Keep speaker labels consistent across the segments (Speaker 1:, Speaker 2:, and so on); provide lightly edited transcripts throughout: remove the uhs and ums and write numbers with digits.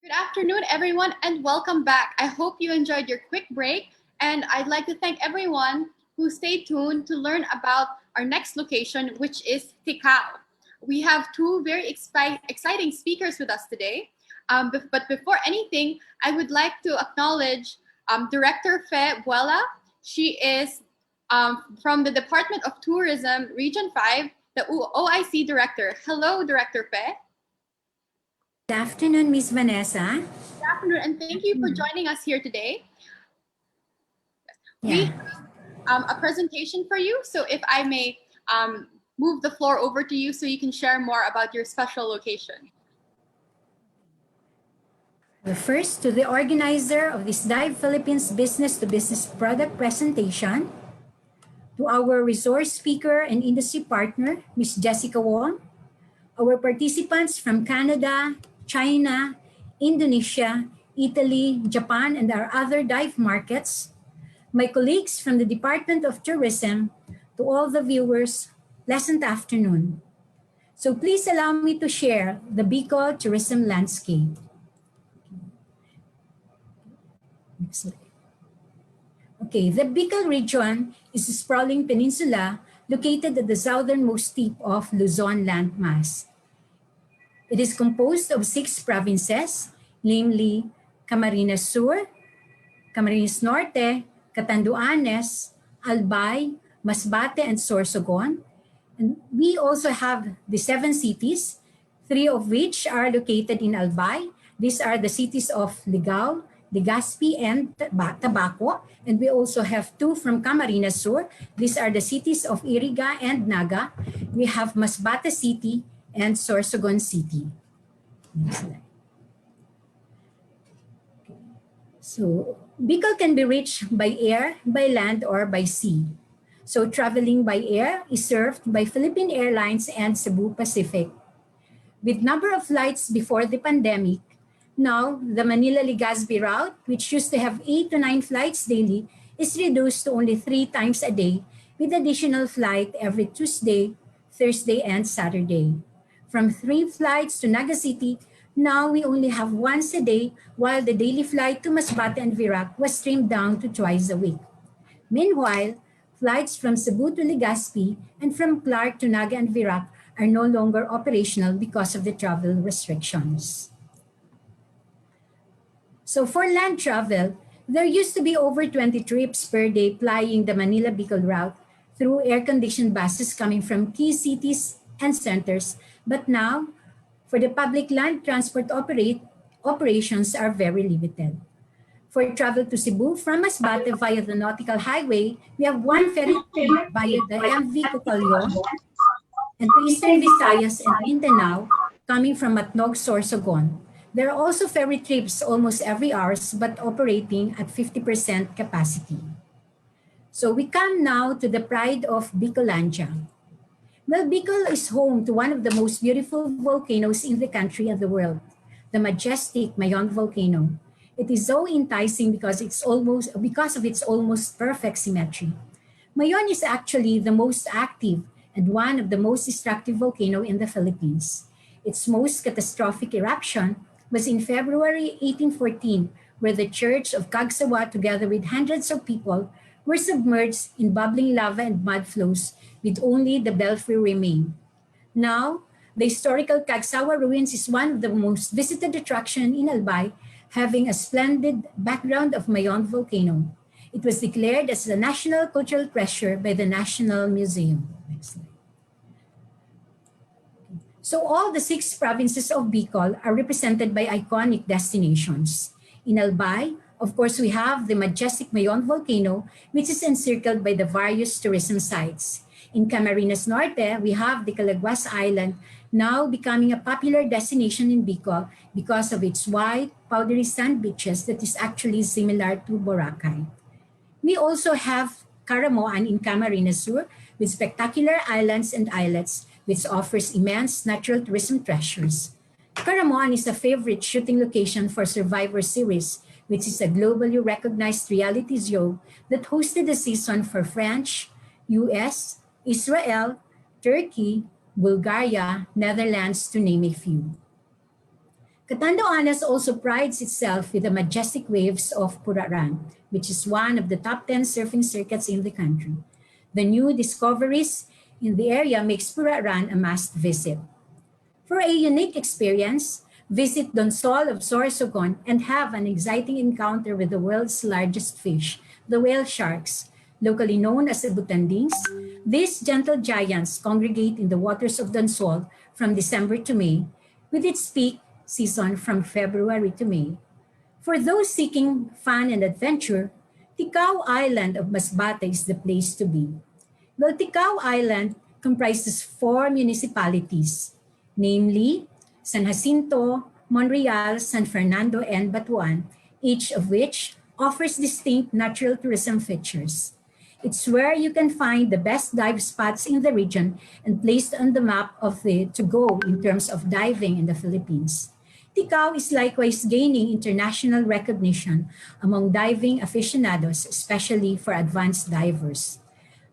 Speaker 1: Good afternoon, everyone, and welcome back. I hope you enjoyed your quick break, and I'd like to thank everyone who stayed tuned to learn about our next location, which is Ticao. We have two very exciting speakers with us today. But before anything, I would like to acknowledge Director Fe Buela. She is from the Department of Tourism, Region 5, the OIC Director. Hello, Director Fe.
Speaker 2: Good afternoon, Miss Vanessa.
Speaker 1: Good afternoon, and thank you for joining us here today. We have a presentation for you, so if I may move the floor over to you so you can share more about your special location.
Speaker 2: First, to the organizer of this Dive Philippines business-to-business product presentation, to our resource speaker and industry partner, Ms. Jessica Wong, our participants from Canada, China, Indonesia, Italy, Japan, and our other dive markets, my colleagues from the Department of Tourism, to all the viewers, pleasant afternoon. So please allow me to share the Bicol tourism landscape. Next slide. Okay, the Bicol region is a sprawling peninsula located at the southernmost tip of Luzon landmass. It is composed of 6 provinces, namely Camarines Sur, Camarines Norte, Catanduanes, Albay, Masbate, and Sorsogon. And we also have the 7 cities, 3 of which are located in Albay. These are the cities of Ligao, Legazpi, and Tabaco. And we also have 2 from Camarines Sur. These are the cities of Iriga and Naga. We have Masbate City and Sorsogon City. Next slide. So Bicol can be reached by air, by land, or by sea. So traveling by air is served by Philippine Airlines and Cebu Pacific. With number of flights before the pandemic, now the Manila-Legazpi route, which used to have 8 to 9 flights daily, is reduced to only 3 times a day, with additional flight every Tuesday, Thursday, and Saturday. From 3 flights to Naga City, now we only have once a day, while the daily flight to Masbate and Virac was trimmed down to twice a week. Meanwhile, flights from Cebu to Legazpi and from Clark to Naga and Virac are no longer operational because of the travel restrictions. So for land travel, there used to be over 20 trips per day plying the Manila-Bicol route through air-conditioned buses coming from key cities and centers. But now, for the public land transport operations are very limited. For travel to Cebu from Masbate via the Nautical Highway, we have 1 ferry trip via the MV Cucalyon, and to Eastern Visayas and Mindanao coming from Matnog, Sorsogon. There are also ferry trips almost every hour, but operating at 50% capacity. So we come now to the pride of Bicolandia. Well, Bicol is home to one of the most beautiful volcanoes in the country and the world, the majestic Mayon volcano. It is so enticing because of its almost perfect symmetry. Mayon is actually the most active and one of the most destructive volcano in the Philippines. Its most catastrophic eruption was in February 1814, where the church of Cagsawa, together with hundreds of people, were submerged in bubbling lava and mud flows, with only the belfry remain. Now, the historical Cagsawa ruins is one of the most visited attractions in Albay, having a splendid background of Mayon volcano. It was declared as a national cultural treasure by the National Museum. Next slide. So all the 6 provinces of Bicol are represented by iconic destinations. In Albay, of course, we have the majestic Mayon volcano, which is encircled by the various tourism sites. In Camarines Norte, we have the Calaguas Island, now becoming a popular destination in Bicol because of its white, powdery sand beaches that is actually similar to Boracay. We also have Caramoan in Camarines Sur with spectacular islands and islets, which offers immense natural tourism treasures. Caramoan is a favorite shooting location for Survivor Series, which is a globally recognized reality show that hosted the season for French, US, Israel, Turkey, Bulgaria, Netherlands, to name a few. Catanduanes also prides itself with the majestic waves of Puraran, which is one of the top 10 surfing circuits in the country. The new discoveries in the area makes Puraran a must visit. For a unique experience, visit Donsol of Sorsogon and have an exciting encounter with the world's largest fish, the whale sharks, locally known as the butandings. These gentle giants congregate in the waters of Donsol from December to May, with its peak season from February to May. For those seeking fun and adventure, Ticao Island of Masbate is the place to be. Well, Ticao Island comprises four municipalities, namely San Jacinto, Monreal, San Fernando, and Batuan, each of which offers distinct natural tourism features. It's where you can find the best dive spots in the region and placed on the map of the to go in terms of diving in the Philippines. Ticao is likewise gaining international recognition among diving aficionados, especially for advanced divers.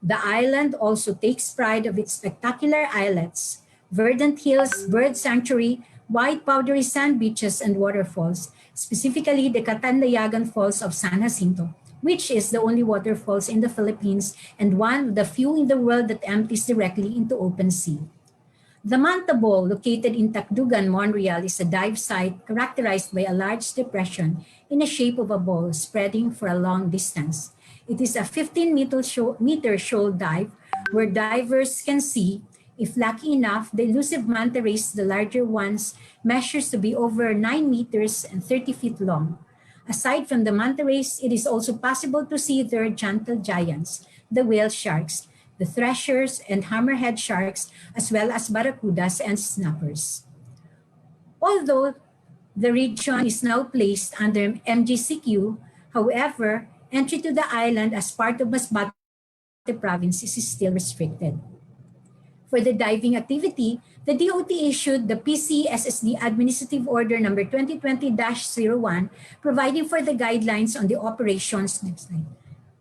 Speaker 2: The island also takes pride of its spectacular islets, verdant hills, bird sanctuary, white powdery sand beaches, and waterfalls, specifically the Catandayagan Falls of San Jacinto, which is the only waterfalls in the Philippines and one of the few in the world that empties directly into open sea. The Manta Bowl, located in Tacdugan, Montreal, is a dive site characterized by a large depression in the shape of a bowl spreading for a long distance. It is a 15-meter shoal dive where divers can see, if lucky enough, the elusive manta rays, the larger ones, measures to be over 9 meters and 30 feet long. Aside from the manta rays, it is also possible to see their gentle giants, the whale sharks, the threshers and hammerhead sharks, as well as barracudas and snappers. Although the region is now placed under MGCQ, however, entry to the island as part of Masbate province is still restricted. For the diving activity, the DOT issued the PCSSD Administrative Order number 2020-01, providing for the guidelines on the operations, next slide,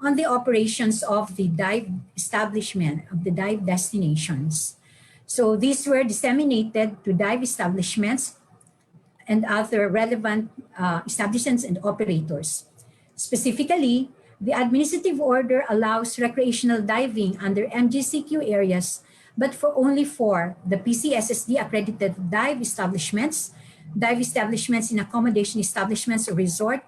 Speaker 2: on the operations of the dive establishment, of the dive destinations. So these were disseminated to dive establishments and other relevant establishments and operators. Specifically, the administrative order allows recreational diving under MGCQ areas, but for only for the PCSSD accredited dive establishments in accommodation establishments or resort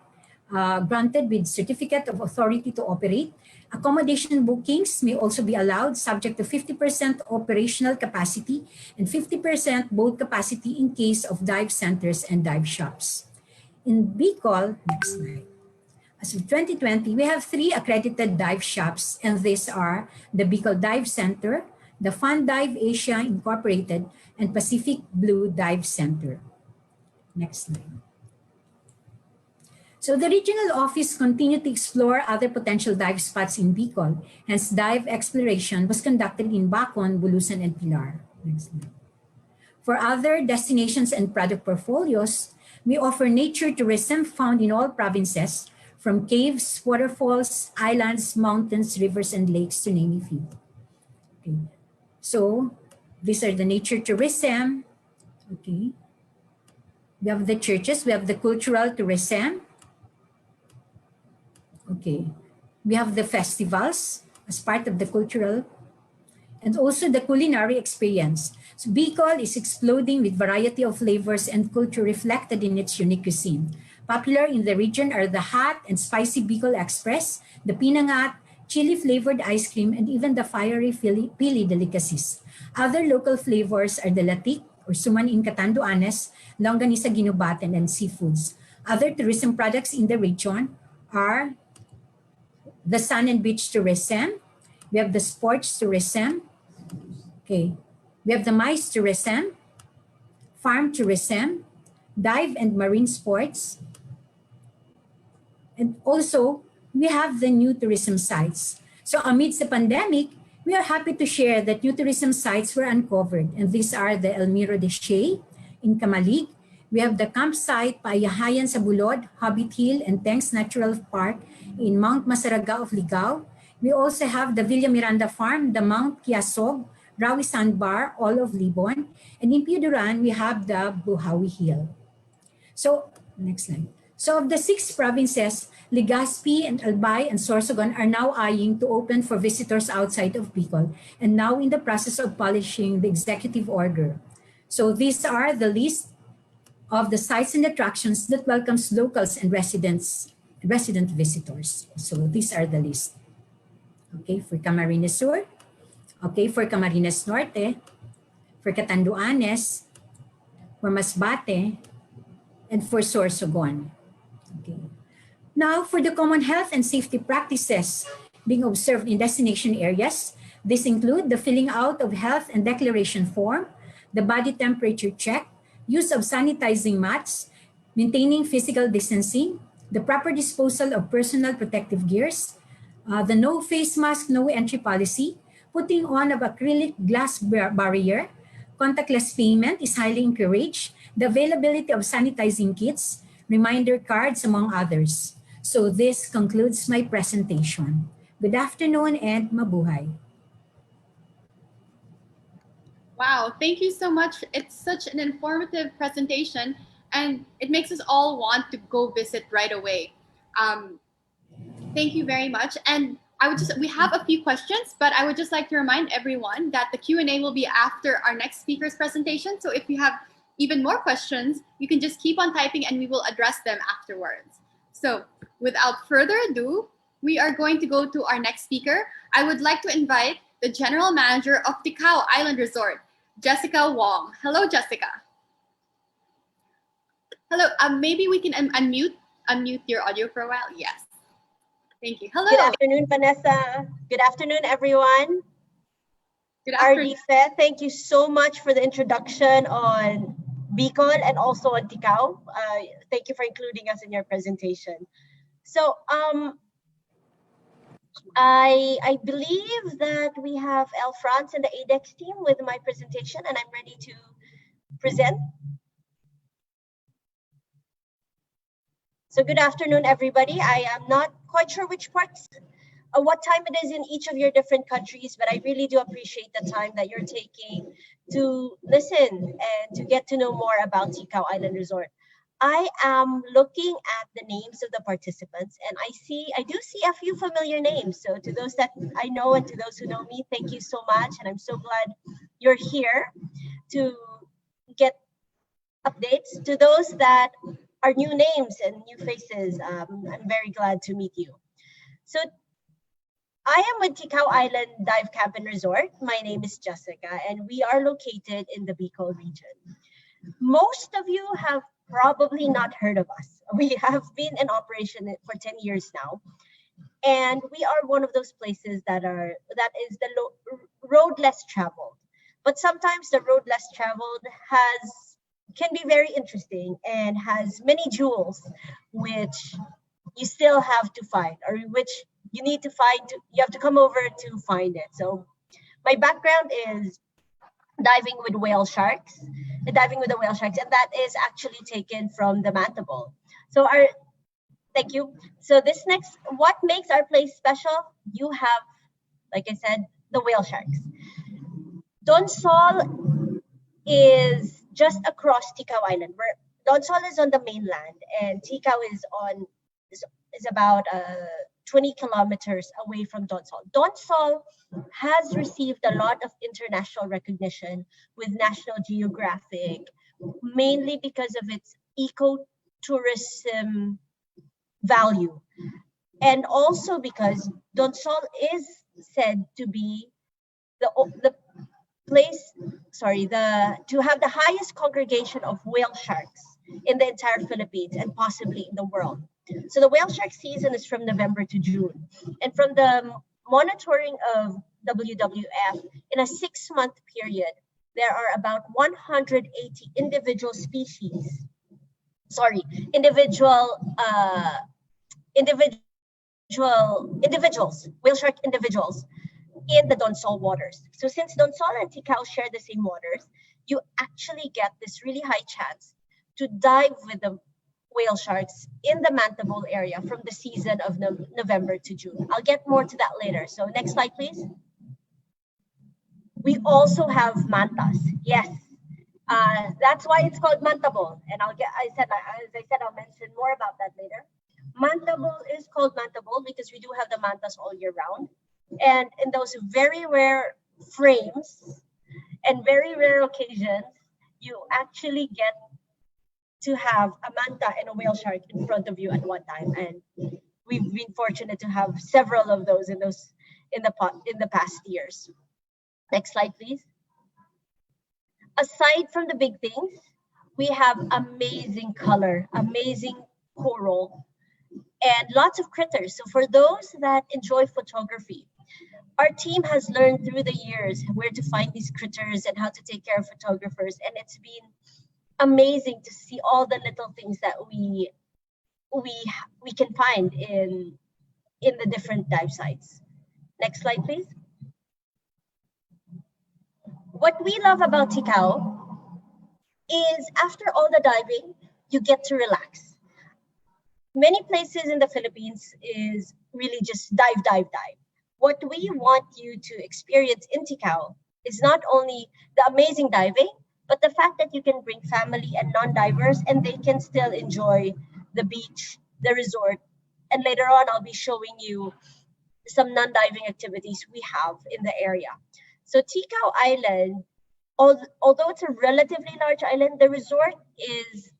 Speaker 2: granted with certificate of authority to operate. Accommodation bookings may also be allowed subject to 50% operational capacity and 50% boat capacity in case of dive centers and dive shops. In Bicol, next slide. As of 2020, we have 3 accredited dive shops, and these are the Bicol Dive Center, the Fun Dive Asia Incorporated, and Pacific Blue Dive Center. Next slide. So the regional office continued to explore other potential dive spots in Bicol. Hence, dive exploration was conducted in Bacon, Bulusan, and Pilar. Next slide. For other destinations and product portfolios, we offer nature tourism found in all provinces, from caves, waterfalls, islands, mountains, rivers, and lakes, to name a few. Okay. So these are the nature tourism. Okay. We have the churches, we have the cultural tourism. Okay. We have the festivals as part of the cultural, and also the culinary experience. So Bicol is exploding with variety of flavors and culture reflected in its unique cuisine. Popular in the region are the hot and spicy Bicol Express, the pinangat, chili-flavored ice cream, and even the fiery pili delicacies. Other local flavors are the latik, or suman in Catanduanes, longganisa ginubaten, and seafoods. Other tourism products in the region are the sun and beach tourism. We have the sports tourism. Okay. We have the MICE tourism, farm tourism, dive and marine sports. And also, we have the new tourism sites. So amidst the pandemic, we are happy to share that new tourism sites were uncovered. And these are the Elmiro de Shea in Camalig. We have the campsite Paayahayan sa Bulod, Hobbit Hill, and Tanks Natural Park in Mount Masaraga of Ligao. We also have the Villa Miranda Farm, the Mount Kiasog, Rawi Sandbar, all of Libon. And in Piuduran, we have the Buhawi Hill. So, next slide. So of the 6 provinces, Legazpi and Albay and Sorsogon are now eyeing to open for visitors outside of Bicol and now in the process of polishing the executive order. So these are the list of the sites and attractions that welcomes locals and resident visitors. So these are the list. Okay, for Camarines Sur, okay, for Camarines Norte, for Catanduanes, for Masbate, and for Sorsogon. Okay. Now, for the common health and safety practices being observed in destination areas, these include the filling out of health and declaration form, the body temperature check, use of sanitizing mats, maintaining physical distancing, the proper disposal of personal protective gears, the no face mask, no entry policy, putting on of acrylic glass barrier, contactless payment is highly encouraged, the availability of sanitizing kits, reminder cards, among others. So this concludes my presentation. Good afternoon and mabuhay.
Speaker 1: Wow, thank you so much. It's such an informative presentation, and it makes us all want to go visit right away. Thank you very much. And we have a few questions, but I would just like to remind everyone that the Q&A will be after our next speaker's presentation. So if you have even more questions, you can just keep on typing and we will address them afterwards. So without further ado, we are going to go to our next speaker. I would like to invite the General Manager of Ticao Island Resort, Jessica Wong. Hello, Jessica. Hello, maybe we can unmute your audio for a while. Yes. Thank you. Hello.
Speaker 3: Good afternoon, Vanessa. Good afternoon, everyone.
Speaker 1: Good afternoon.
Speaker 3: Ardife, thank you so much for the introduction on Bicol and also on Ticao. Thank you for including us in your presentation. So I believe that we have El France and the ADEX team with my presentation, and I'm ready to present. So good afternoon, everybody. I am not quite sure what time it is in each of your different countries, but I really do appreciate the time that you're taking to listen and to get to know more about Ticao Island Resort. I am looking at the names of the participants, and I do see a few familiar names. So to those that I know and to those who know me, thank you so much. And I'm so glad you're here to get updates. To those that are new names and new faces, I'm very glad to meet you. So I am with Ticao Island Dive Camp and Resort. My name is Jessica, and we are located in the Bicol region. Most of you have probably not heard of us. We have been in operation for 10 years now, and we are one of those places that is the road less traveled. But sometimes the road less traveled can be very interesting and has many jewels which you still have to find, or which you need to find. You have to come over to find it. So my background is diving with the whale sharks, and that is actually taken from the Mantabal. So thank you. So what makes our place special? You have, like I said, the whale sharks. Donsol is just across Ticao Island, where Donsol is on the mainland and Ticao is about 20 kilometers away from Donsol. Donsol has received a lot of international recognition with National Geographic, mainly because of its ecotourism value, and also because Donsol is said to be to have the highest congregation of whale sharks in the entire Philippines and possibly in the world. So the whale shark season is from November to June. And from the monitoring of WWF, in a 6-month period, there are about 180 individuals, whale shark individuals in the Donsol waters. So since Donsol and Ticao share the same waters, you actually get this really high chance to dive with the whale sharks in the Mantabal area from the season of November to June. I'll get more to that later. So next slide, please. We also have mantas. Yes, That's why it's called Mantabol. And I'll mention more about that later. Mantabol is called Mantabol because we do have the mantas all year round. And in those very rare frames and very rare occasions, you actually get to have a manta and a whale shark in front of you at one time. And we've been fortunate to have several of those in the past years. Next slide, please. Aside from the big things, we have amazing color, amazing coral, and lots of critters. So for those that enjoy photography, our team has learned through the years where to find these critters and how to take care of photographers. And it's been amazing to see all the little things that we can find in the different dive sites. Next slide, please. What we love about Ticao is after all the diving, you get to relax. Many places in the Philippines is really just dive, dive, dive. What we want you to experience in Ticao is not only the amazing diving, but the fact that you can bring family and non-divers and they can still enjoy the beach, the resort. And later on, I'll be showing you some non-diving activities we have in the area. So Ticao Island, although it's a relatively large island, the resort is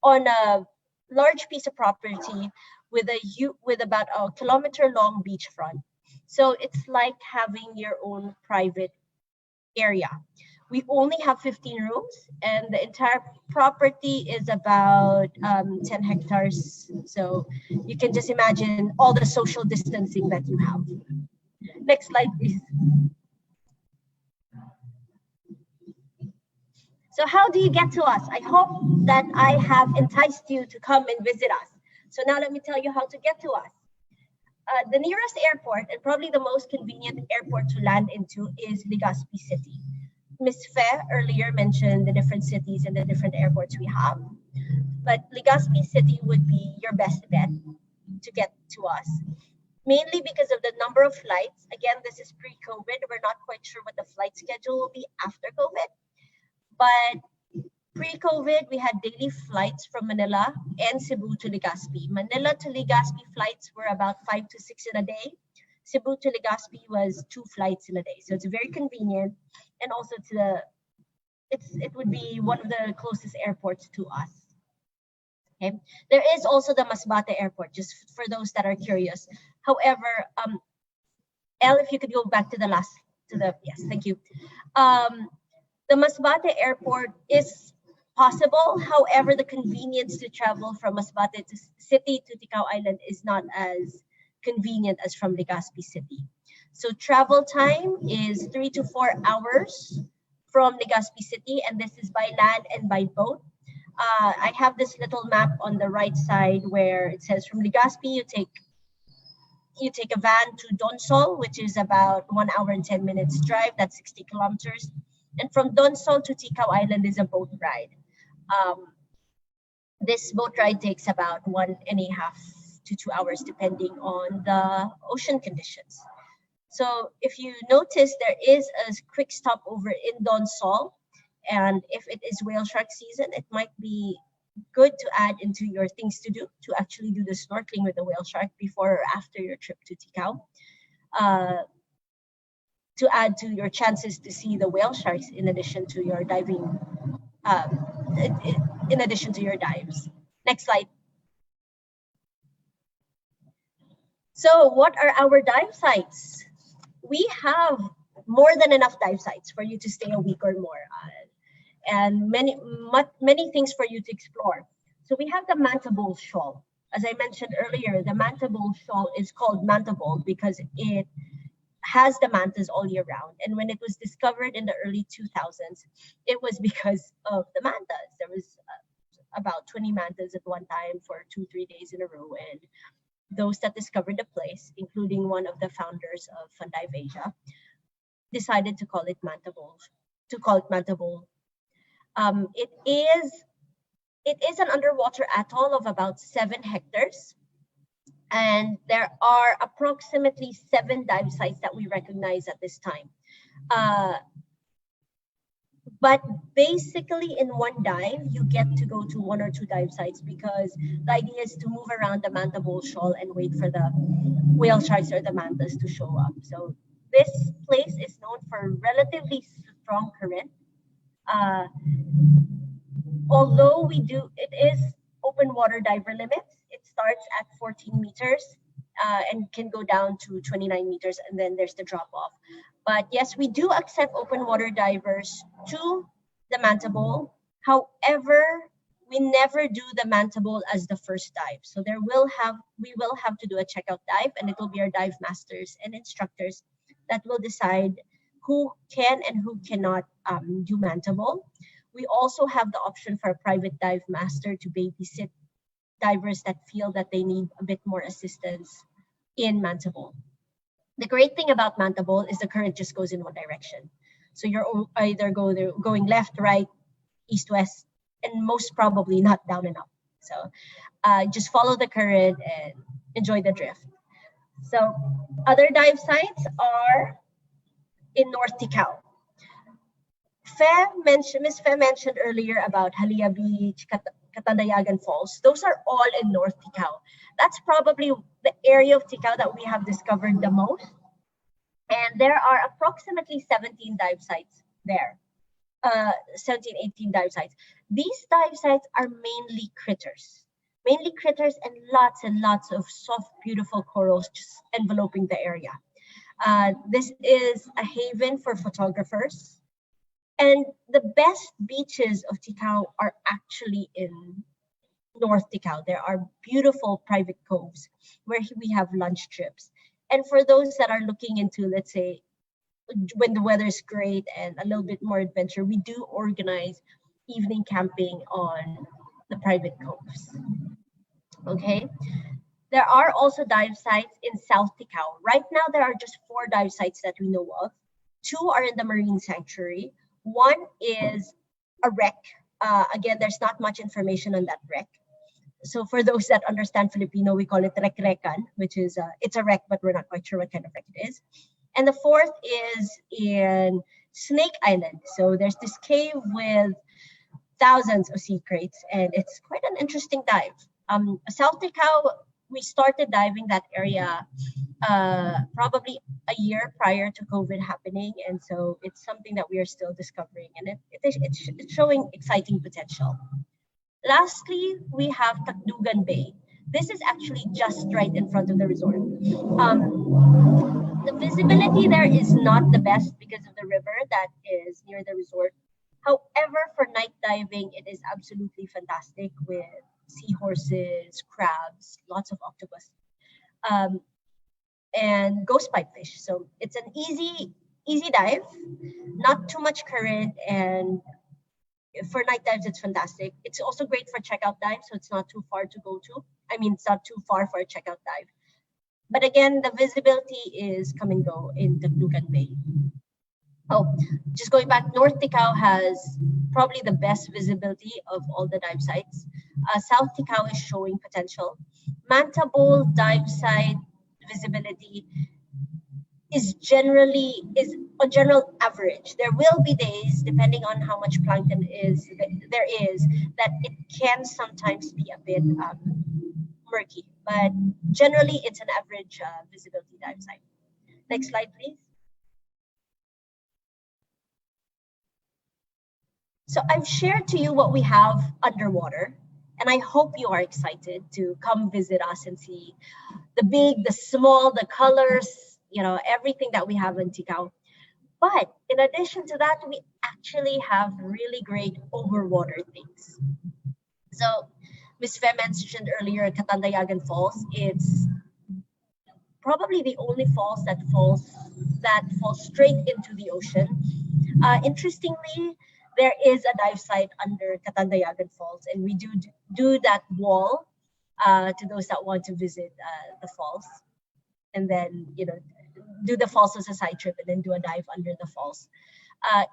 Speaker 3: on a large piece of property with about a kilometer-long beachfront. So it's like having your own private area. We only have 15 rooms, and the entire property is about 10 hectares. So you can just imagine all the social distancing that you have. Next slide, please. So how do you get to us? I hope that I have enticed you to come and visit us. So now let me tell you how to get to us. The nearest airport, and probably the most convenient airport to land into, is Legazpi City. Ms. Fe earlier mentioned the different cities and the different airports we have, but Legazpi City would be your best bet to get to us, mainly because of the number of flights. Again, this is pre-COVID. We're not quite sure what the flight schedule will be after COVID, but pre-COVID, we had daily flights from Manila and Cebu to Legazpi. Manila to Legazpi flights were about 5 to 6 in a day. Cebu to Legazpi was 2 flights in a day. So it's very convenient, and also it would be one of the closest airports to us. Okay. There is also the Masbate Airport, just for those that are curious. However, Elle, if you could go back to yes, thank you. The Masbate Airport is possible. However, the convenience to travel from Masbate City to Ticao Island is not as convenient as from Legazpi City. So travel time is 3 to 4 hours from Legazpi City, and this is by land and by boat. I have this little map on the right side where it says from Legazpi you take a van to Donsol, which is about 1 hour and 10 minutes drive. That's 60 kilometers. And from Donsol to Ticao Island is a boat ride. This boat ride takes about 1.5 to 2 hours, depending on the ocean conditions. So if you notice, there is a quick stopover in Donsol, and if it is whale shark season, it might be good to add into your things to do to actually do the snorkeling with the whale shark before or after your trip to Ticao, to add to your chances to see the whale sharks in addition to your diving, in addition to your dives. Next slide. So what are our dive sites? We have more than enough dive sites for you to stay a week or more, and many things for you to explore. So we have the Mantabol Shoal. As I mentioned earlier, the Mantabol Shoal is called Mantabol because it has the mantas all year round. And when it was discovered in the early 2000s, it was because of the mantas. There was about 20 mantas at one time for 2-3 days in a row, and those that discovered the place, including one of the founders of Fun Dive Asia, decided to call it Mantabol. It is an underwater atoll of about 7 hectares, and there are approximately 7 dive sites that we recognize at this time. But basically, in one dive, you get to go to one or two dive sites because the idea is to move around the manta bowl shoal and wait for the whale sharks or the mantas to show up. So this place is known for relatively strong current. Uh, Although it is open water diver limits. It starts at 14 meters and can go down to 29 meters, and then there's the drop off. But yes, we do accept open water divers to the manta bowl. However, we never do the manta bowl as the first dive. So we will have to do a checkout dive, and it will be our dive masters and instructors that will decide who can and who cannot do manta bowl. We also have the option for a private dive master to babysit divers that feel that they need a bit more assistance in manta bowl. The great thing about manta bowl is the current just goes in one direction. So you're either going left, right, east, west, and most probably not down and up. So just follow the current and enjoy the drift. So other dive sites are in North Ticao. Miss Fe mentioned earlier about Halia Beach, Katandayagan Falls. Those are all in North Ticao. That's probably the area of Ticao that we have discovered the most. And there are approximately 17 dive sites there. 17, 18 dive sites. These dive sites are mainly critters. Mainly critters and lots of soft, beautiful corals just enveloping the area. This is a haven for photographers. And the best beaches of Ticao are actually in North Ticao. There are beautiful private coves where we have lunch trips. And for those that are looking into, let's say, when the weather is great and a little bit more adventure, we do organize evening camping on the private coves. Okay. There are also dive sites in South Ticao. Right now, there are just 4 dive sites that we know of. 2 are in the Marine Sanctuary. One is a wreck. Again, there's not much information on that wreck. So for those that understand Filipino, we call it rek-rekan, which is it's a wreck, but we're not quite sure what kind of wreck it is. And the 4th is in Snake Island. So there's this cave with thousands of sea crates, and it's quite an interesting dive. South Ticao, we started diving that area probably a year prior to COVID happening, and so it's something that we are still discovering, and it's showing exciting potential. Lastly, we have Tacloban Bay. This is actually just right in front of the resort. The visibility there is not the best because of the river that is near the resort. However, for night diving, it is absolutely fantastic with seahorses, crabs, lots of octopus, and ghost pipefish. So it's an easy dive, not too much current, and for night dives, it's fantastic. It's also great for checkout dives, so it's not too far to go to. I mean, it's not too far for a checkout dive. But again, the visibility is come and go in Tacloban Bay. Oh, just going back, North Ticao has probably the best visibility of all the dive sites. South Ticao is showing potential. Manta Bowl dive site visibility is on general average. There will be days, depending on how much plankton there is, that it can sometimes be a bit murky. But generally, it's an average visibility dive site. Next slide, please. So I've shared to you what we have underwater, and I hope you are excited to come visit us and see the big, the small, the colors, everything that we have in Ticao. But in addition to that, we actually have really great overwater things. So Ms. Fe mentioned earlier Katandayagan Falls. It's probably the only falls that falls straight into the ocean. Interestingly, there is a dive site under Katandayagan Falls, and we do that wall to those that want to visit the falls, and then do the falls as a side trip, and then do a dive under the falls.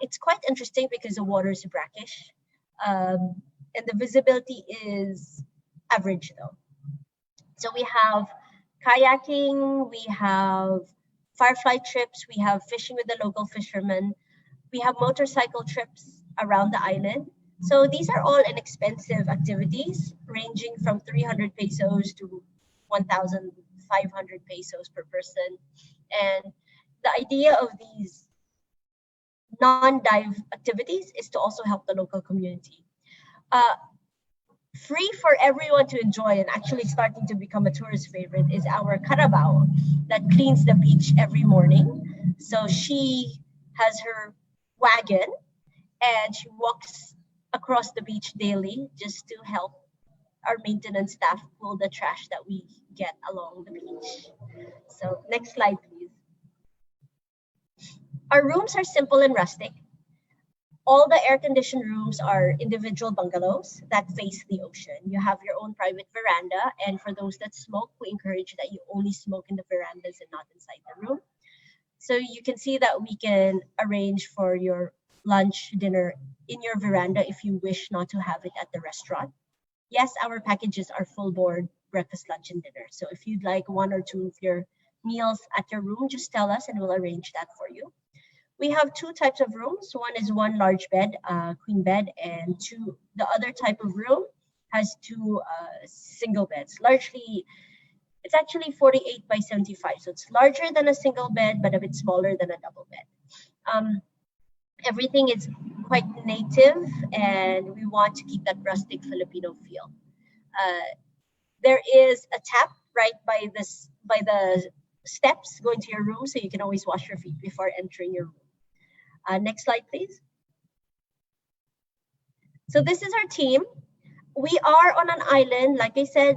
Speaker 3: It's quite interesting because the water is brackish, and the visibility is average though. So we have kayaking, we have firefly trips, we have fishing with the local fishermen, we have motorcycle trips. around the island. So these are all inexpensive activities ranging from 300 pesos to 1,500 pesos per person. And the idea of these non-dive activities is to also help the local community. Uh, Free for everyone to enjoy and actually starting to become a tourist favorite is our carabao that cleans the beach every morning. So she has her wagon and she walks across the beach daily just to help our maintenance staff pull the trash that we get along the beach. So next slide, please. Our rooms are simple and rustic. All the air-conditioned rooms are individual bungalows that face the ocean. You have your own private veranda, and for those that smoke, we encourage that you only smoke in the verandas and not inside the room. So you can see that we can arrange for your lunch, dinner in your veranda if you wish not to have it at the restaurant. Yes, our packages are full board, breakfast, lunch, and dinner. So if you'd like one or two of your meals at your room, just tell us and we'll arrange that for you. We have two types of rooms. One is one large bed, queen bed, and two. The other type of room has two single beds. Largely, it's actually 48 by 75, so it's larger than a single bed, but a bit smaller than a double bed. Everything is quite native, and we want to keep that rustic Filipino feel. There is a tap right by the steps going to your room, so you can always wash your feet before entering your room. Next slide, please. So this is our team. We are on an island, like I said,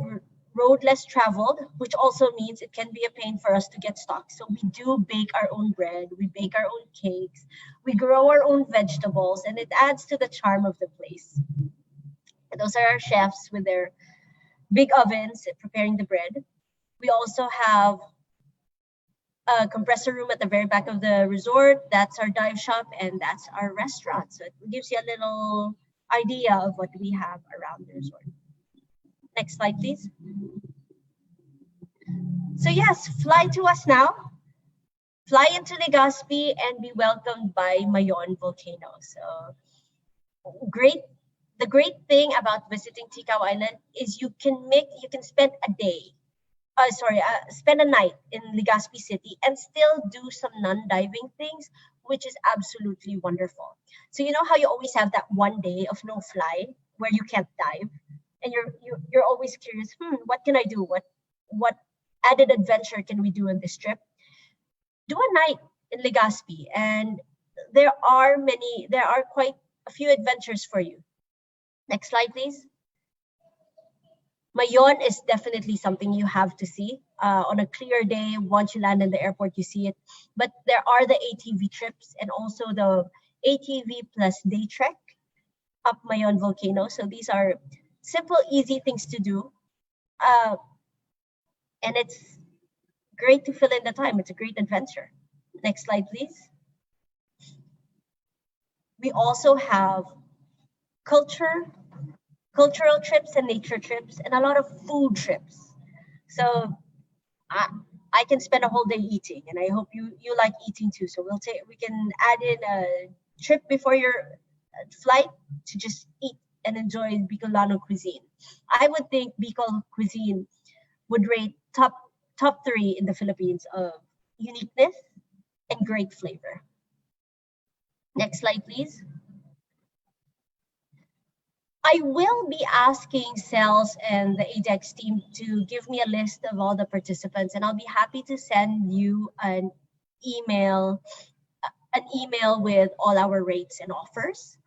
Speaker 3: road less traveled, which also means it can be a pain for us to get stock. So we do bake our own bread, we bake our own cakes, we grow our own vegetables, and it adds to the charm of the place. And those are our chefs with their big ovens preparing the bread. We also have a compressor room at the very back of the resort. That's our dive shop and that's our restaurant. So it gives you a little idea of what we have around the resort. Next slide, please. So yes, fly to us now. Fly into Legazpi and be welcomed by Mayon volcano. So the great thing about visiting Ticao Island is you can spend a day spend a night in Legazpi City and still do some non-diving things, which is absolutely wonderful. So you know how you always have that one day of no fly where you can't dive, and you're always curious, what can I do? What added adventure can we do on this trip? Do a night in Legazpi, and there are quite a few adventures for you. Next slide, please. Mayon is definitely something you have to see. On a clear day, once you land in the airport, you see it. But there are the ATV trips and also the ATV plus day trek up Mayon volcano. So these are simple, easy things to do. And it's great to fill in the time. It's a great adventure. Next slide, please. We also have cultural trips and nature trips, and a lot of food trips. So I can spend a whole day eating, and I hope you like eating too. So we can add in a trip before your flight to just eat and enjoy Bicolano cuisine. I would think Bicol cuisine would rate top 3 in the Philippines of uniqueness and great flavor. Next slide, please. I will be asking sales and the ADEX team to give me a list of all the participants, and I'll be happy to send you an email with all our rates and offers.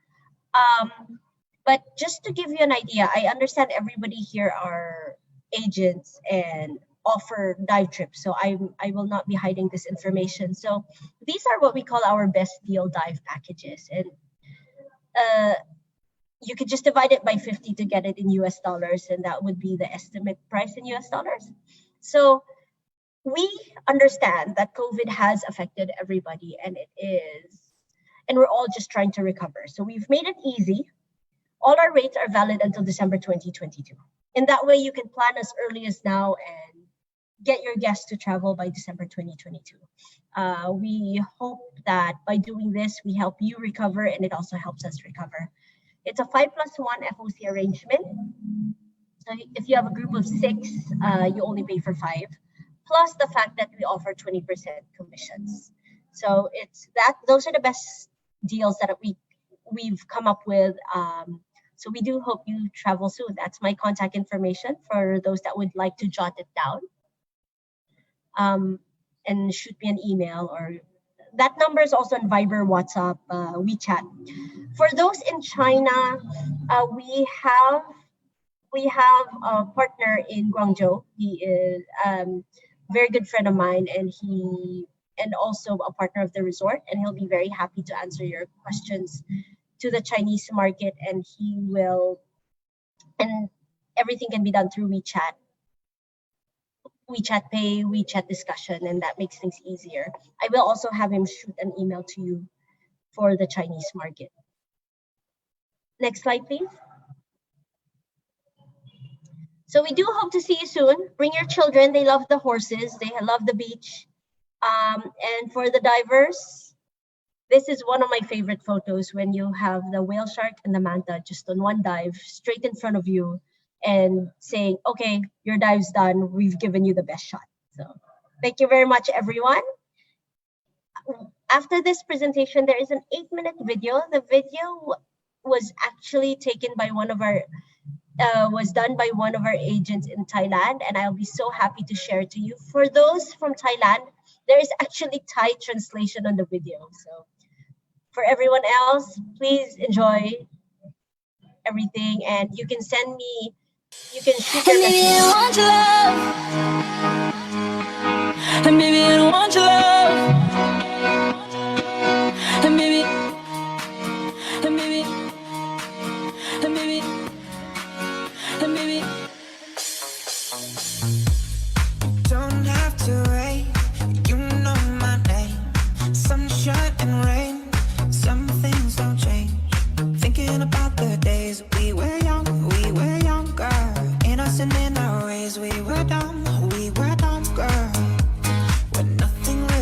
Speaker 3: But just to give you an idea, I understand everybody here are agents and offer dive trips, so I will not be hiding this information. So these are what we call our best deal dive packages, and you could just divide it by 50 to get it in US dollars, and that would be the estimate price in US dollars. So we understand that COVID has affected everybody, and we're all just trying to recover. So we've made it easy. All our rates are valid until December 2022. In that way, you can plan as early as now and get your guests to travel by December 2022. We hope that by doing this, we help you recover and it also helps us recover. It's a 5+1 FOC arrangement. So if you have a group of 6, you only pay for 5, plus the fact that we offer 20% commissions. So it's that those are the best deals that we've come up with. So we do hope you travel soon. That's my contact information for those that would like to jot it down. And shoot me an email, or that number is also on Viber, WhatsApp, WeChat. For those in China, we have a partner in Guangzhou. He is a very good friend of mine, and also a partner of the resort, and he'll be very happy to answer your questions to the Chinese market, and everything can be done through WeChat Pay, WeChat discussion, and that makes things easier. I will also have him shoot an email to you for the Chinese market. Next slide, please. So we do hope to see you soon. Bring your children. They love the horses. They love the beach. And for the divers, this is one of my favorite photos when you have the whale shark and the manta just on one dive straight in front of you and saying, okay, your dive's done. We've given you the best shot. So thank you very much, everyone. After this presentation, there is an 8-minute video. The video was actually taken by was done by one of our agents in Thailand, and I'll be so happy to share it to you. For those from Thailand, there is actually Thai translation on the video. So for everyone else, please enjoy everything, and you can send me, you can shoot your
Speaker 4: maybe I don't want your love, and maybe I don't want your love, and maybe, and maybe, and maybe, and maybe. Don't have to wait, you know my name. Sunshine and rain, some things don't change. Thinking about the days we were young, girl. Innocent in our ways, we were dumb, girl. When nothing really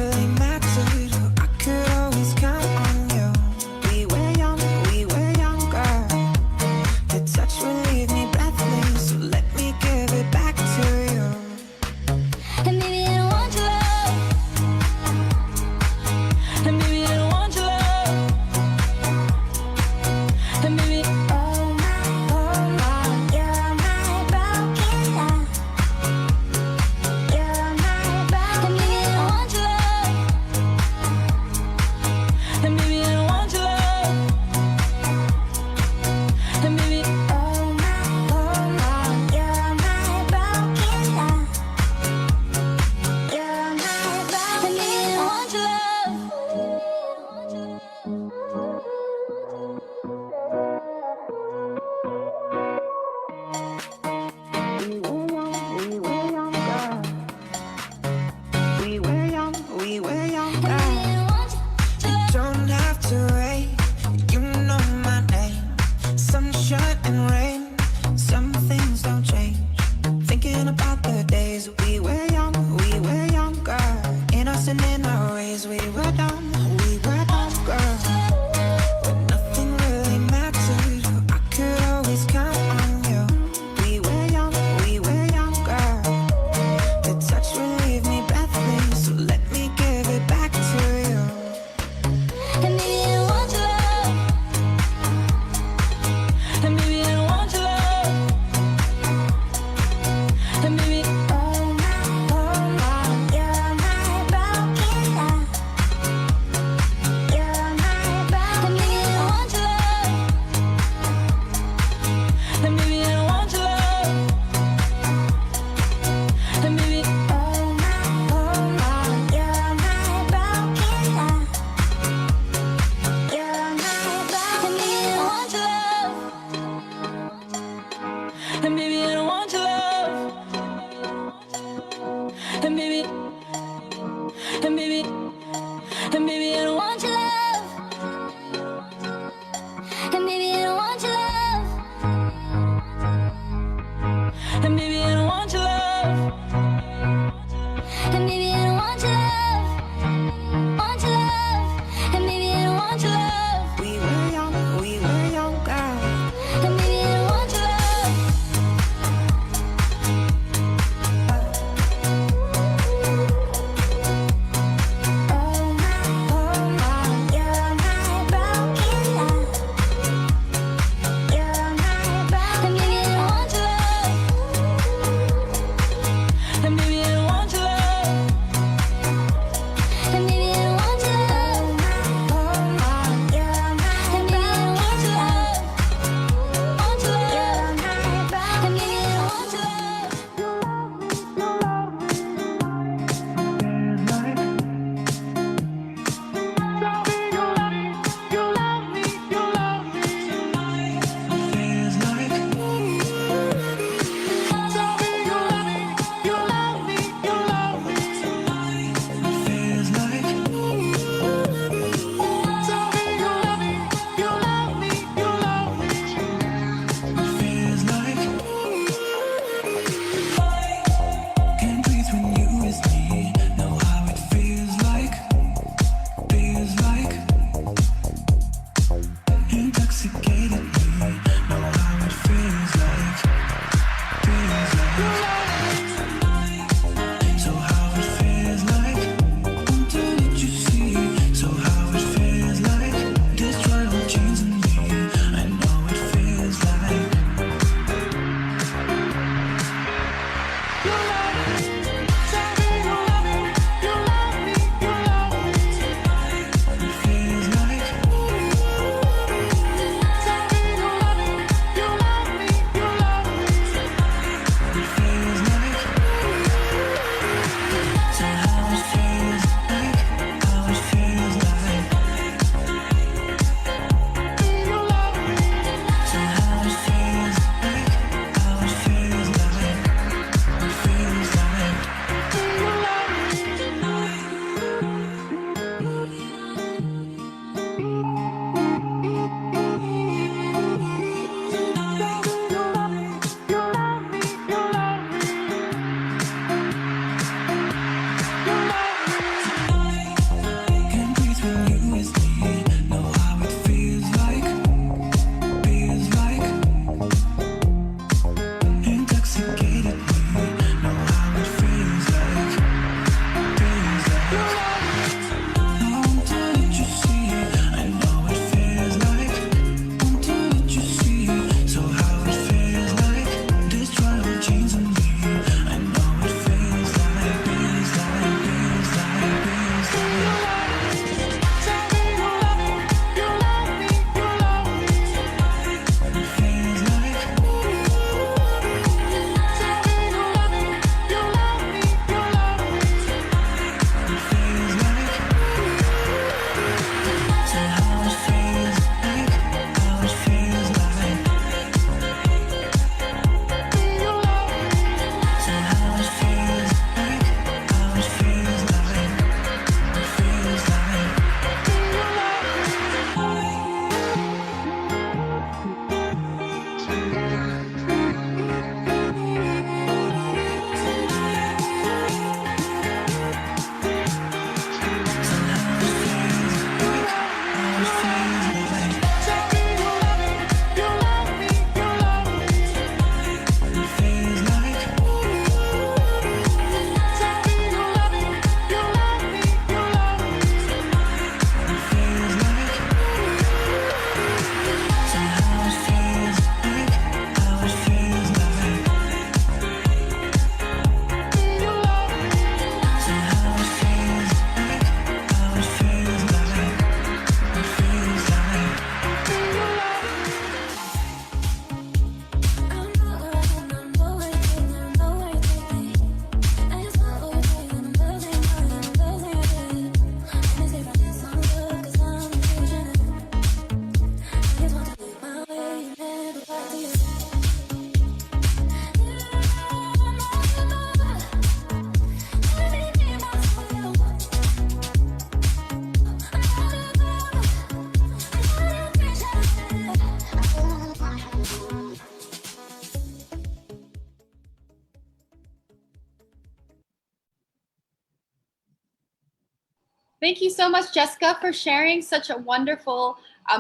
Speaker 1: Thank you so much, Jessica, for sharing such a wonderful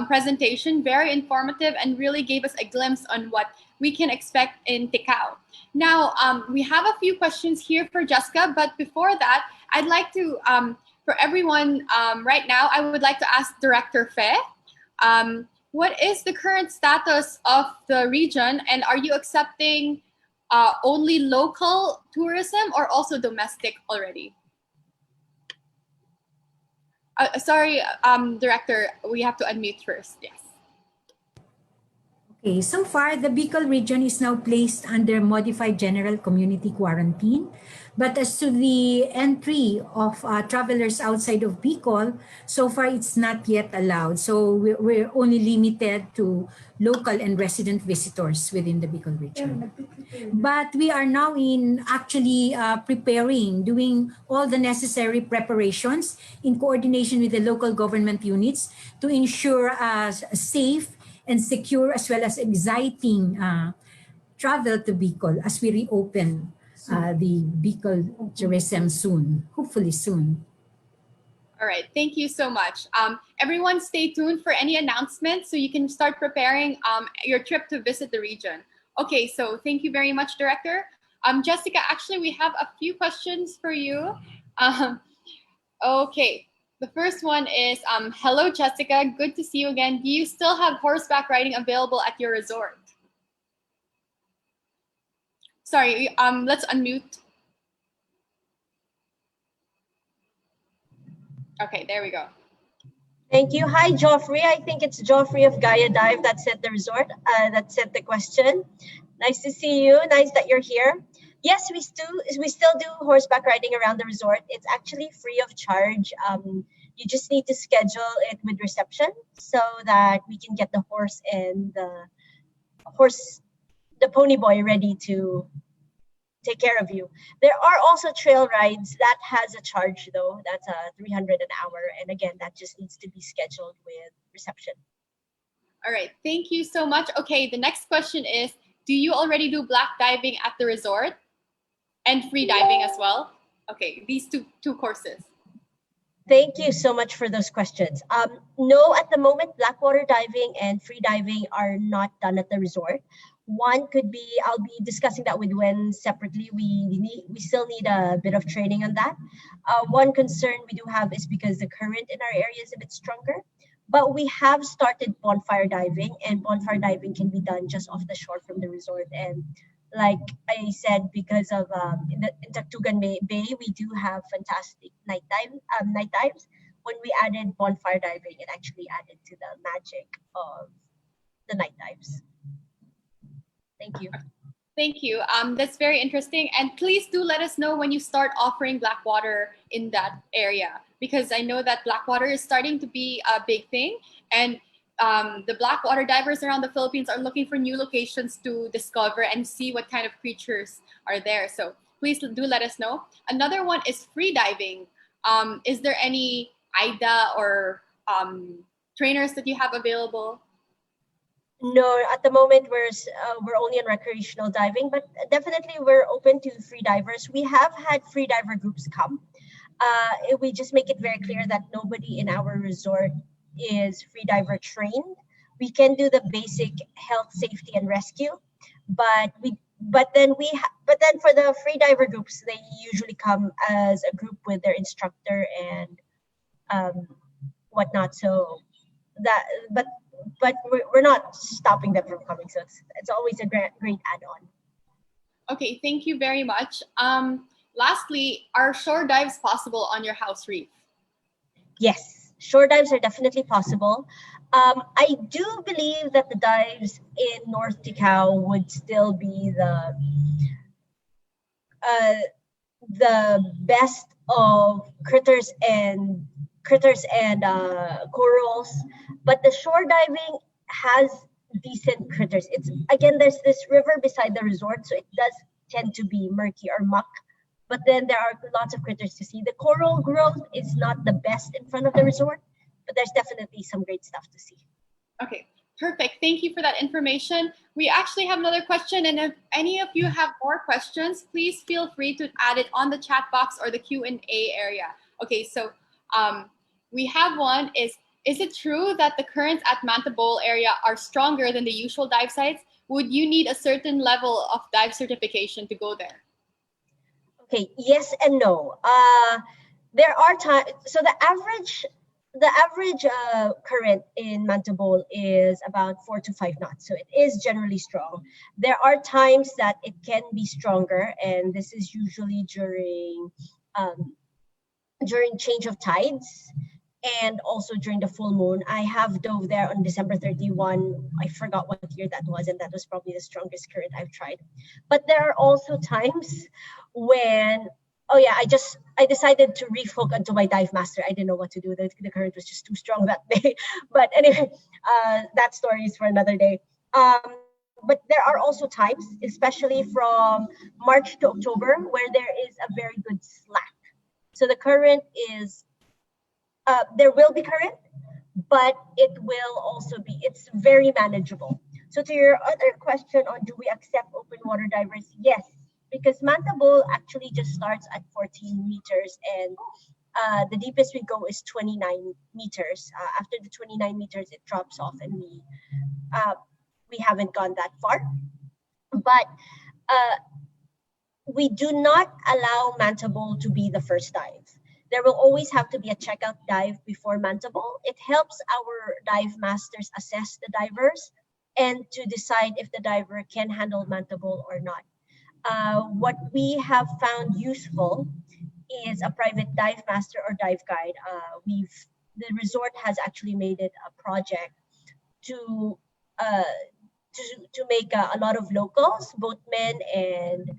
Speaker 1: presentation, very informative, and really gave us a glimpse on what we can expect in Ticao. Now, we have a few questions here for Jessica, but before that, I'd like to, for everyone right now, I would like to ask Director Fe, what is the current status of the region, and are you accepting only local tourism or also domestic already? Sorry, Director, we have to unmute first. Yes.
Speaker 2: Okay, so far the Bicol region is now placed under modified general community quarantine. But as to the entry of travelers outside of Bicol, so far it's not yet allowed. So we're only limited to local and resident visitors within the Bicol region. But we are now in actually preparing, doing all the necessary preparations in coordination with the local government units to ensure safe and secure as well as exciting travel to Bicol as we reopen the Bicol tourism soon, hopefully soon.
Speaker 1: All right, thank you so much. Everyone stay tuned for any announcements so you can start preparing your trip to visit the region. Okay, so thank you very much, Director. Jessica, actually, we have a few questions for you. Okay, the first one is, hello, Jessica, good to see you again. Do you still have horseback riding available at your resort? Sorry, let's unmute. Okay, there we go.
Speaker 3: Thank you. Hi, Joffrey. I think it's Joffrey of Gaia Dive that sent the resort, that sent the question. Nice to see you. Nice that you're here. Yes, we still do horseback riding around the resort. It's actually free of charge. You just need to schedule it with reception so that we can get the horse and the pony boy ready to take care of you. There are also trail rides that has a charge though. That's 300 an hour. And again, that just needs to be scheduled with reception.
Speaker 1: All right, thank you so much. Okay, the next question is, do you already do black diving at the resort and free diving as well? Okay, these two courses.
Speaker 3: Thank you so much for those questions. No, at the moment, blackwater diving and free diving are not done at the resort. One could be, I'll be discussing that with Wen separately. We still need a bit of training on that. One concern we do have is because the current in our area is a bit stronger, but we have started bonfire diving, and bonfire diving can be done just off the shore from the resort. And like I said, because of in Tactugan Bay, we do have fantastic night dives. When we added bonfire diving, it actually added to the magic of the night dives. Thank you.
Speaker 1: Thank you. That's very interesting. And please do let us know when you start offering blackwater in that area, because I know that blackwater is starting to be a big thing. And the blackwater divers around the Philippines are looking for new locations to discover and see what kind of creatures are there. So please do let us know. Another one is free diving. Is there any AIDA or trainers that you have available?
Speaker 3: No, at the moment we're only on recreational diving, but definitely we're open to free divers. We have had free diver groups come. We just make it very clear that nobody in our resort is free diver trained. We can do the basic health, safety, and rescue, but then for the free diver groups, they usually come as a group with their instructor and whatnot. So that, but we're not stopping them from coming. So it's always a great add-on.
Speaker 1: Okay, thank you very much. Lastly, are shore dives possible on your house reef?
Speaker 3: Yes, shore dives are definitely possible. I do believe that the dives in North Ticao would still be the best of critters and corals, but the shore diving has decent critters. It's again, there's this river beside the resort, so it does tend to be murky or muck, but then there are lots of critters to see. The coral growth is not the best in front of the resort, but there's definitely some great stuff to see.
Speaker 1: Okay, perfect. Thank you for that information. We actually have another question, and if any of you have more questions, please feel free to add it on the chat box or the Q&A area. Okay, so We have one is it true that the currents at Bohol area are stronger than the usual dive sites? Would you need a certain level of dive certification to go there?
Speaker 3: Okay, yes and no. There are times, so the average current in Bohol is about 4 to 5 knots, so it is generally strong. There are times that it can be stronger, and this is usually during change of tides and also during the full moon. I have dove there on December 31. I forgot what year that was, and that was probably the strongest current I've tried. But there are also times when, oh yeah, I decided to reef hook onto my dive master. I didn't know what to do. The current was just too strong that day. But anyway, that story is for another day. But there are also times, especially from March to October, where there is a very good slack. So the current is, there will be current, but it will also be, it's very manageable. So to your other question on do we accept open water divers? Yes, because Bohol actually just starts at 14 meters and the deepest we go is 29 meters. After the 29 meters, it drops off and we haven't gone that far. But we do not allow Bohol to be the first dive. There will always have to be a checkout dive before Bohol. It helps our dive masters assess the divers and to decide if the diver can handle Bohol or not. What we have found useful is a private dive master or dive guide. The resort has actually made it a project to make a lot of locals, boatmen and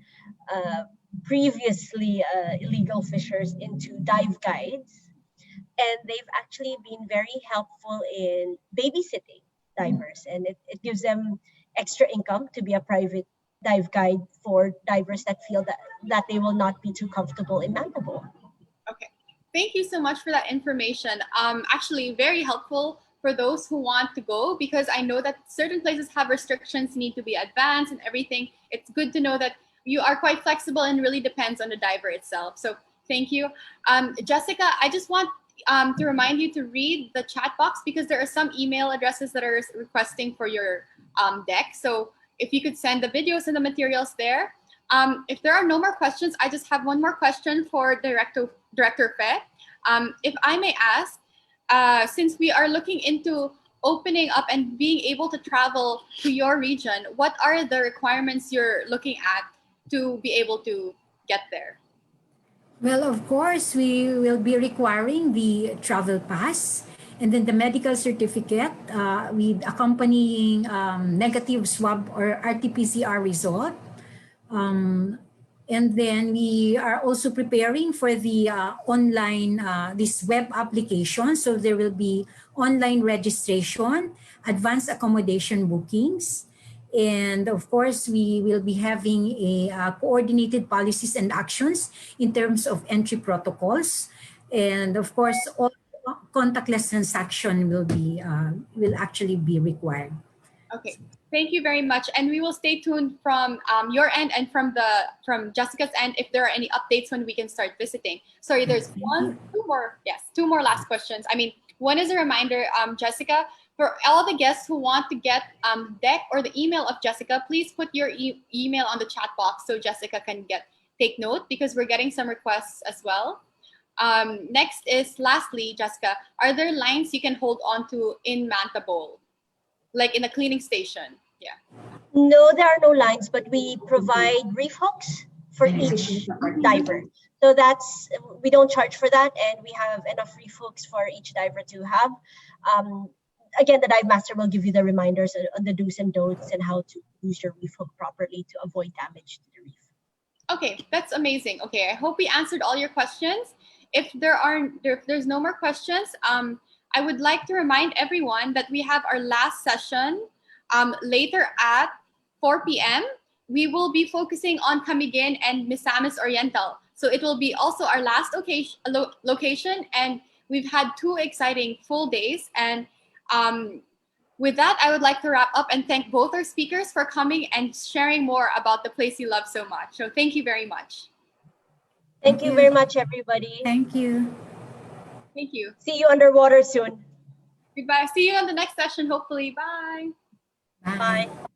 Speaker 3: previously illegal fishers into dive guides, and they've actually been very helpful in babysitting divers, and it gives them extra income to be a private dive guide for divers that feel that they will not be too comfortable in Bohol.
Speaker 1: Okay, thank you so much for that information. Actually very helpful for those who want to go, because I know that certain places have restrictions, need to be advanced and everything. It's good to know that you are quite flexible and really depends on the diver itself. So thank you. Jessica, I just want to remind you to read the chat box because there are some email addresses that are requesting for your deck. So if you could send the videos and the materials there. If there are no more questions, I just have one more question for Director Fe. If I may ask, since we are looking into opening up and being able to travel to your region, what are the requirements you're looking at to be able to get there?
Speaker 2: Well, of course, we will be requiring the travel pass and then the medical certificate with accompanying negative swab or RT-PCR result. And then we are also preparing for the online, this web application. So there will be online registration, advanced accommodation bookings. And of course, we will be having a coordinated policies and actions in terms of entry protocols. And of course, all contactless transaction will actually be required.
Speaker 1: Okay, thank you very much. And we will stay tuned from your end and from Jessica's end if there are any updates when we can start visiting. Sorry, there's two more last questions. I mean, one is a reminder, Jessica, for all the guests who want to get deck or the email of Jessica, please put your email on the chat box so Jessica can take note because we're getting some requests as well. Next is, lastly, Jessica, are there lines you can hold on to in Bohol, like in a cleaning station? Yeah.
Speaker 3: No, there are no lines, but we provide reef hooks for each diver. So we don't charge for that, and we have enough reef hooks for each diver to have. Again, the dive master will give you the reminders on the do's and don'ts and how to use your reef hook properly to avoid damage to the reef.
Speaker 1: Okay, that's amazing. Okay, I hope we answered all your questions. If there's no more questions, I would like to remind everyone that we have our last session later at 4 p.m. We will be focusing on Camiguin and Misamis Oriental. So it will be also our last location, and we've had 2 exciting full days. And with that, I would like to wrap up and thank both our speakers for coming and sharing more about the place you love so much. So thank you very much.
Speaker 3: Thank you very much, everybody.
Speaker 2: Thank you.
Speaker 1: Thank you.
Speaker 3: See you underwater soon.
Speaker 1: Goodbye. See you on the next session, hopefully. Bye.
Speaker 2: Bye.
Speaker 3: Bye.